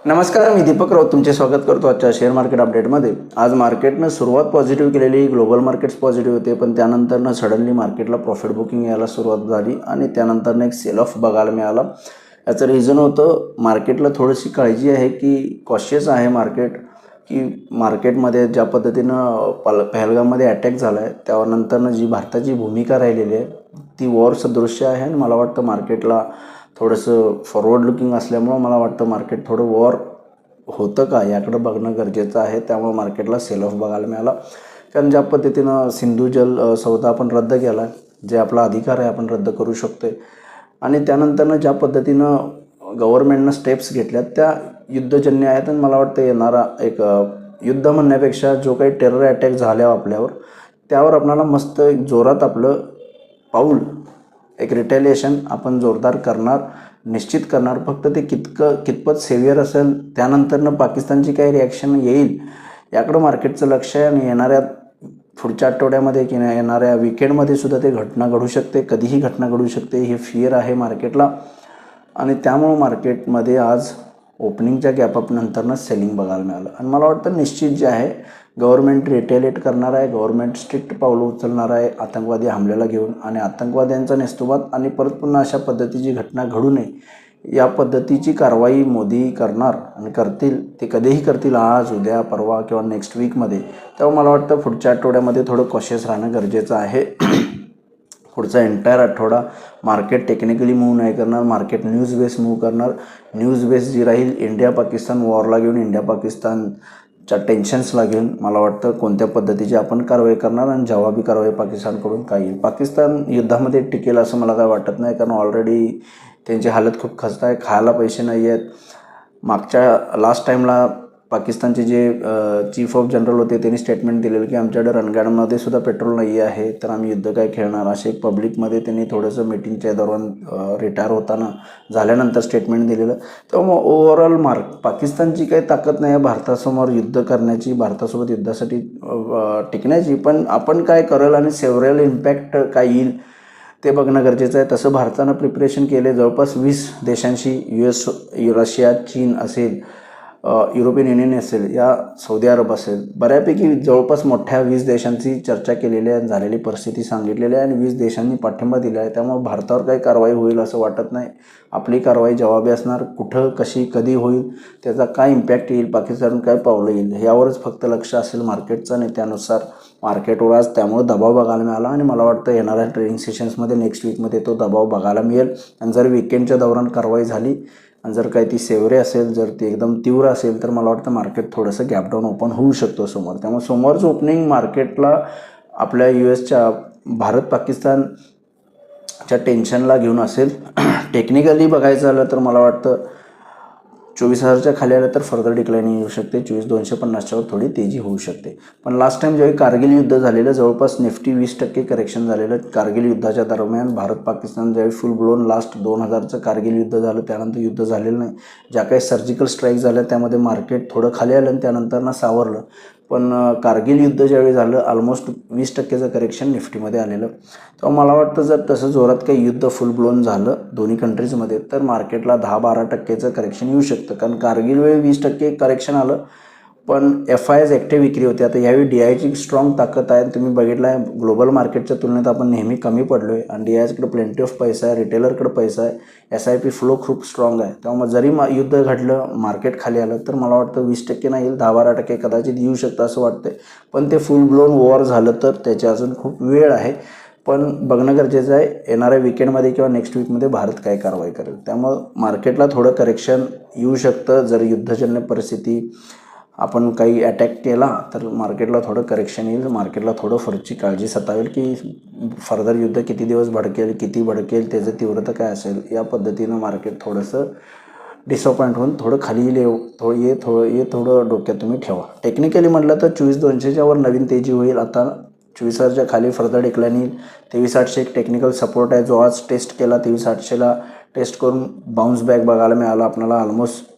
नमस्कार, मी दीपक राऊत तुमचे स्वागत करतो आजच्या शेअर मार्केट अपडेटमध्ये। आज मार्केटनं सुरुवात पॉझिटिव्ह केलेली, ग्लोबल मार्केट्स पॉझिटिव्ह होते, पण त्यानंतरनं सडनली मार्केटला प्रॉफिट बुकिंग यायला सुरुवात झाली आणि त्यानंतरनं एक सेल ऑफ बघायला मिळाला। याचं रिझन होतं मार्केटला थोडीशी काळजी आहे की कॉशियस आहे मार्केट, की मार्केटमध्ये ज्या पद्धतीनं पहलगाममध्ये अटॅक झाला आहे त्यानंतरनं जी भारताची भूमिका राहिलेली आहे ती वॉर सदृश्य आहे आणि मला वाटतं मार्केटला थोडंसं फॉरवर्ड लुकिंग असल्यामुळं मला वाटतं मार्केट थोडं वॉर होतं का याकडं बघणं गरजेचं आहे। त्यामुळे मार्केटला सेल ऑफ बघायला मिळाला, कारण ज्या पद्धतीनं सिंधू जल सौदा आपण रद्द केला, जे आपला अधिकार आहे आपण रद्द करू शकतो आणि त्यानंतरनं ज्या पद्धतीनं गव्हर्नमेंटनं स्टेप्स घेतल्यात त्या युद्धजन्य आहेत आणि मला वाटतं येणारा एक युद्ध म्हणण्यापेक्षा जो काही टेरर अटॅक झाल्या आपल्यावर त्यावर आपल्याला मस्त एक जोरात आपलं पाऊल एक रिटेलिएशन आपण जोरदार करणार, निश्चित करणार। फक्त ते कितपत सेव्हिअर असेल, त्यानंतरनं पाकिस्तानची काय रिॲक्शन येईल याकडं मार्केटचं लक्ष आहे आणि येणाऱ्या पुढच्या आठवड्यामध्ये किंवा येणाऱ्या वीकेंडमध्ये सुद्धा ते घटना घडू शकते, कधीही घटना घडू शकते, हे फिअर आहे मार्केटला आणि त्यामुळं मार्केटमध्ये आज ओपनिंगच्या गॅपअप नंतरनं सेलिंग बघायला मिळालं आणि मला वाटतं निश्चित जे आहे गव्हर्नमेंट रिटेलिएट करणार आहे, गव्हर्नमेंट स्ट्रिक्ट पावलं उचलणार आहे आतंकवादी हमल्याला घेऊन आणि आतंकवाद्यांचा नेस्तोबात आणि परत पुन्हा अशा पद्धतीची घटना घडू नये या पद्धतीची कारवाई मोदी करणार आणि करतील। ते कधीही करतील, आज उद्या परवा किंवा नेक्स्ट वीकमध्ये। तेव्हा मला वाटतं पुढच्या आठवड्यामध्ये थोडं कॉशियस राहणं गरजेचं आहे। पुढचा एंटायर आठवडा मार्केट टेक्निकली मूव्ह नाही करणार, मार्केट न्यूज बेस मूव्ह करणार। न्यूज बेस जी राहील इंडिया पाकिस्तान वॉरला घेऊन, इंडिया पाकिस्तानच्या टेन्शन्सला घेऊन मला वाटतं कोणत्या पद्धतीची आपण कारवाई करणार आणि जवाबी कारवाई पाकिस्तानकडून काय येईल। पाकिस्तान युद्धामध्ये टिकेल असं मला काय वाटत नाही, कारण ऑलरेडी त्यांची हालत खूप खस्ता आहे, खायला पैसे नाही आहेत। मागच्या लास्ट टाईमला पाकिस्तानचे जे चीफ ऑफ जनरल होते त्यांनी स्टेटमेंट दिलेलं की आमच्याकडे रणगाड्यांमध्ये सुद्धा पेट्रोल नाही आहे, तर आम्ही युद्ध काय खेळणार, असे एक पब्लिकमध्ये त्यांनी थोडंसं मीटिंगच्या दरम्यान रिटायर होताना झाल्यानंतर स्टेटमेंट दिलेलं। त्यामुळे ओव्हरऑल पाकिस्तानची काही ताकद नाही आहे भारतासमोर युद्ध करण्याची, भारतासोबत युद्धासाठी टिकण्याची, पण आपण काय करेल आणि सेव्हरल इम्पॅक्ट काय येईल ते बघणं गरजेचं आहे। तसं भारतानं प्रिपरेशन केले, जवळपास 20 देशांशी US, रशिया, चीन असेल, युरोपियन युनियन असेल या सौदी अरब असेल, बऱ्यापैकी जवळपास मोठ्या 20 देशांची चर्चा केलेली आहे, झालेली परिस्थिती सांगितलेली आहे आणि 20 देशांनी पाठिंबा दिला आहे। त्यामुळे भारतावर काही कारवाई होईल असं वाटत नाही। आपली कारवाई जवाबी असणार, कुठं कशी कधी होईल, त्याचा काय इम्पॅक्ट येईल, पाकिस्तान काय पावलं येईल यावरच फक्त लक्ष असेल मार्केटचं आणि त्यानुसार मार्केटवर आज त्यामुळे दबाव बघायला मिळाला आणि मला वाटतं येणाऱ्या ट्रेडिंग सेशन्समध्ये नेक्स्ट वीकमध्ये तो दबाव बघायला मिळेल आणि जर विकेंडच्या दौरान कारवाई झाली आणि जर काही ती सेव्हरे असेल, जर ती एकदम तीव्र असेल तर मला वाटतं मार्केट थोडंसं गॅप डाऊन ओपन होऊ शकतो समोर। त्यामुळे सोमवारचं ओपनिंग मार्केटला आपल्या USच्या भारत पाकिस्तानच्या टेन्शनला घेऊन असेल। टेक्निकली बघायचं झालं तर मला वाटतं 24,000च्या खाली आलं तर फर्दर डिक्लाइनिंग येऊ शकते, 24,250च्या वर थोडी तेजी होऊ शकते। पण लास्ट टाइम ज्यावेळी कारगिल युद्ध झालेलं जवळपास निफ्टी 20% करेक्शन झालेलं कारगिल युद्धाच्या दरम्यान। भारत पाकिस्तान ज्यावेळी फुल ब्लोन लास्ट 2000चं कारगिल युद्ध झालं त्यानंतर युद्ध झालेलं नाही, ज्या काही सर्जिकल स्ट्राईक झाल्या त्यामध्ये मार्केट थोडं खाली आलं आणि त्यानंतर सावरलं, पण कारगिल युद्ध ज्यावेळी झालं ऑलमोस्ट 20%चं करेक्शन निफ्टीमध्ये आलेलं। तेव्हा मला वाटतं जर तसं जोरात काही युद्ध फुल ब्लोन झालं दोन्ही कंट्रीजमध्ये तर मार्केटला 10-12%चं करेक्शन येऊ शकतं, कारण कारगिल वेळी 20% करेक्शन आलं पण FIs ॲक्टिव्ह विक्री होती। आता यावेळी DIची स्ट्रॉंग ताकद आहे, तुम्ही बघितलं आहे ग्लोबल मार्केटच्या तुलनेत आपण नेहमी कमी पडलो आहे आणि DIकडे प्लेंटी ऑफ पैसा आहे, रिटेलरकडे पैसा आहे, SIP फ्लो खूप स्ट्रॉंग आहे। त्यामुळे जरी युद्ध घडलं मार्केट खाली आलं तर मला वाटतं 20% नाही येईल, 10-12% कदाचित येऊ शकतं असं वाटतं। पण ते फुल ब्लोन वॉर झालं तर त्याची अजून खूप वेळ आहे, पण बघणं गरजेचं आहे येणाऱ्या विकेंडमध्ये किंवा नेक्स्ट वीकमध्ये भारत काय कारवाई करेल। त्यामुळं मार्केटला थोडं करेक्शन येऊ शकतं, जर युद्धजन्य परिस्थिती आपण काही अटॅक केला तर मार्केटला थोडं करेक्शन येईल, मार्केटला थोडं फरकची काळजी सतावेल की फर्दर युद्ध किती दिवस भडकेल, किती भडकेल, त्याचं तीव्रता काय असेल, या पद्धतीनं मार्केट थोडंसं डिसअपॉइंट होऊन थोडं खाली थोडं डोक्यात तुम्ही ठेवा। टेक्निकली म्हटलं तर 24,200च्या वर नवीन तेजी होईल, आता 24,000च्या खाली फर्दर डिक्लाइन येईल। 23,800 एक टेक्निकल सपोर्ट आहे जो आज टेस्ट केला, 23,800ला टेस्ट करून बाउन्स बॅक बघायला मिळाला आपल्याला ऑलमोस्ट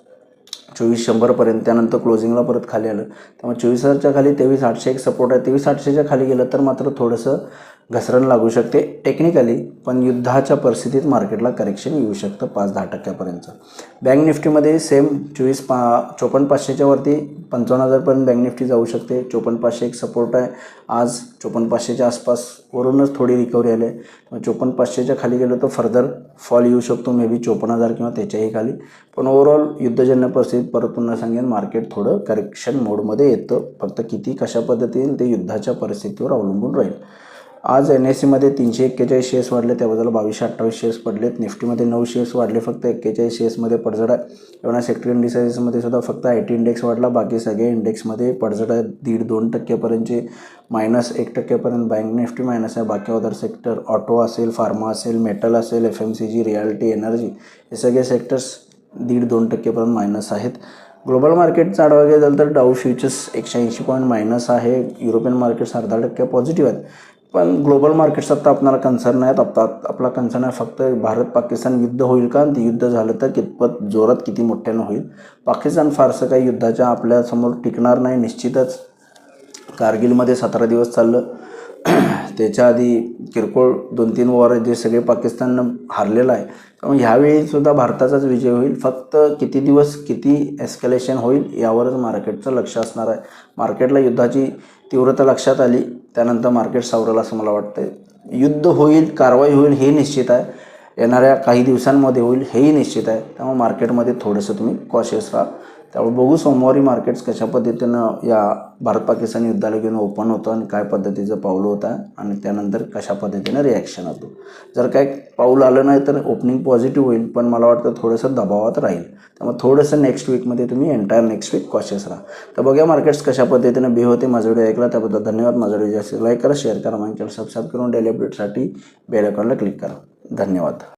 24,100पर्यंत, त्यानंतर क्लोजिंगला परत खाली आलं। त्यामुळे 24,000च्या खाली 23,800 एक सपोर्ट आहे, 23,800च्या खाली गेलं तर मात्र थोडंसं घसरण लागू शकते टेक्निकली, पण युद्धाच्या परिस्थितीत मार्केटला करेक्शन येऊ शकतं 5-10% बँक निफ्टीमध्ये सेम 54,500च्या वरती 55,000पर्यंत बँक निफ्टी जाऊ शकते. 54,500 एक सपोर्ट आहे. आज 54,500च्या आसपास वरूनच थोडी रिकव्हरी आली आहे. 54,500च्या खाली गेलो तर फर्दर फॉल येऊ शकतो, मे बी 54,000 किंवा त्याच्याही खाली. पण ओव्हरऑल युद्धजन्य परिस्थितीत परत पुन्हा सांगेन मार्केट थोडं करेक्शन मोडमध्ये येतं. फक्त किती कशा पद्धतीने ते युद्धाच्या परिस्थितीवर अवलंबून राहील. आज NSEमध्ये 341 शेअर्स वाढले, त्याबद्दल 2228 शेअर्स पडलेत. निफ्टीमध्ये 9 शेअर्स वाढले, फक्त 41 शेअर्समध्ये पडझड आहे. एवढा सेक्टर इंडिसेसमध्ये सुद्धा फक्त IT इंडेक्स वाढला, बाकी सगळे इंडेक्समध्ये पडझड आहे. 1.5-2%पर्यंतचे -1%पर्यंत बँक निफ्टी मायनस आहे. बाकी अदर सेक्टर ऑटो असेल, फार्मा असेल, मेटल असेल, FMCG, रियालिटी, एनर्जी हे सगळे सेक्टर्स 1.5-2%पर्यंत मायनस आहेत. ग्लोबल मार्केटचा आढावा घ्यायला झालं तर डाऊ फ्युचर्स 180 पॉईंट मायनस आहे. युरोपियन मार्केट्स 0.5% पॉझिटिव्ह आहेत. पण ग्लोबल मार्केट्स आता आपल्याला कन्सर्न आहेत. आपला कन्सर्न आहे फक्त भारत-पाकिस्तान युद्ध होईल का, आणि ते युद्ध झालं तर कितपत जोरात किती मोठ्यानं होईल. पाकिस्तान फारसं काही युद्धाच्या आपल्यासमोर टिकणार नाही निश्चितच. कारगिलमध्ये 17 दिवस चाललं, त्याच्या आधी किरकोळ 2-3 वॉर जे सगळे पाकिस्ताननं हारलेलं आहे. त्यामुळे ह्यावेळीसुद्धा भारताचाच विजय होईल. फक्त किती दिवस किती एस्केलेशन होईल यावरच मार्केटचं लक्ष असणार आहे. मार्केटला युद्धाची तीव्रता लक्षात आली त्यानंतर मार्केट सावरेल असं मला वाटतं. युद्ध होईल, कारवाई होईल हे निश्चित आहे. येणाऱ्या काही दिवसांमध्ये होईल हेही निश्चित आहे. त्यामुळे मार्केटमध्ये थोडंसं तुम्ही कॉशियस राहा. त्यामुळे बघू सोमवारी मार्केट्स कशा पद्धतीनं या भारत-पाकिस्तान युद्धाला घेऊन ओपन होतं आणि काय पद्धतीचं पाऊल होतं आहे आणि त्यानंतर कशा पद्धतीनं रिॲक्शन होतं. जर काय पाऊल आलं नाही तर ओपनिंग पॉझिटिव्ह होईल, पण मला वाटतं थोडंसं दबावात राहील. त्यामुळे थोडंसं नेक्स्ट वीकमध्ये तुम्ही एंटायर नेक्स्ट वीक कॉशियस राहा. तर बघूया मार्केट्स कशा पद्धतीनं बी होते. माझा व्हिडिओ ऐकला त्याबद्दल धन्यवाद. माझा व्हिडिओ जास्त लाईक करा, शेअर करा, माझ्या चॅनल सबस्क्राईब करून डेली अपडेटसाठी बेल आयकॉनला क्लिक करा. धन्यवाद.